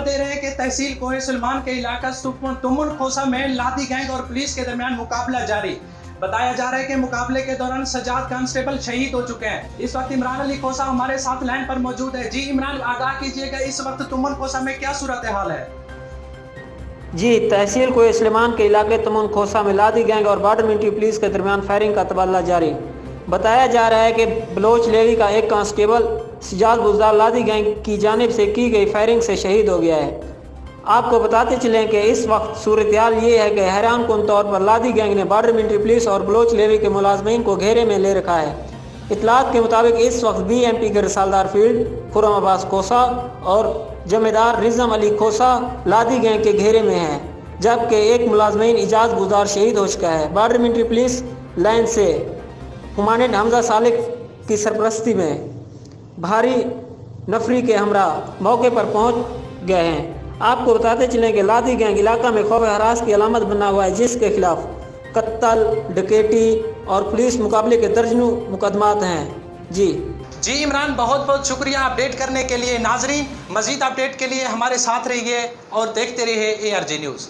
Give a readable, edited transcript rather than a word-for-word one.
दे रहे हैं कि तहसील कोहे सुलेमान के इलाका तुमुन खोसा में लादी गैंग और पुलिस के दरमियान मुकाबला जारी। बताया जा रहा है कि मुकाबले के दौरान सजाद कांस्टेबल शहीद हो चुके हैं। इस वक्त इमरान अली खोसा हमारे साथ लाइन पर मौजूद है। जी इमरान, आगाह कीजिएगा, इस वक्त तुमुन खोसा में क्या सूरत हाल है? जी, तहसील कोहे सुलेमान के इलाके तुमुन खोसा में लादी गैंग और बॉर्डर मिलिट्री पुलिस के दरमियान फायरिंग का तबादला जारी। बताया जा रहा है कि बलोच लेवी का एक कांस्टेबल सजाद बुज़दार लादी गैंग की जानिब से की गई फायरिंग से शहीद हो गया है। आपको बताते चलें कि इस वक्त सूरत-ए-हाल ये है कि हैरान कुन तौर पर लादी गैंग ने बॉर्डर मिलिट्री पुलिस और बलोच लेवी के मुलाजमीन को घेरे में ले रखा है। इतलात के मुताबिक इस वक्त BMP के रसालदार फील्ड खुर्रम अब्बास खोसा और जमेदार रिजम अली खोसा लादी गैंग के घेरे में हैं, जबकि एक मुलाजमीन इजाज़ बुज़दार शहीद हो चुका है। बॉर्डर मिलिट्री पुलिस लाइन से कमांडेंट हमजा सालिक की सरपरस्ती में भारी नफरी के हमरा मौके पर पहुंच गए हैं। आपको बताते चलें कि लादी गैंग इलाका में खौफ हरास की अलामत बना हुआ है, जिसके खिलाफ कत्ल, डकैती और पुलिस मुकाबले के दर्जनों मुकदमात हैं। जी इमरान, बहुत बहुत शुक्रिया अपडेट करने के लिए। नाजरीन, मजीद अपडेट के लिए हमारे साथ रहिए और देखते रहिए ARG न्यूज़।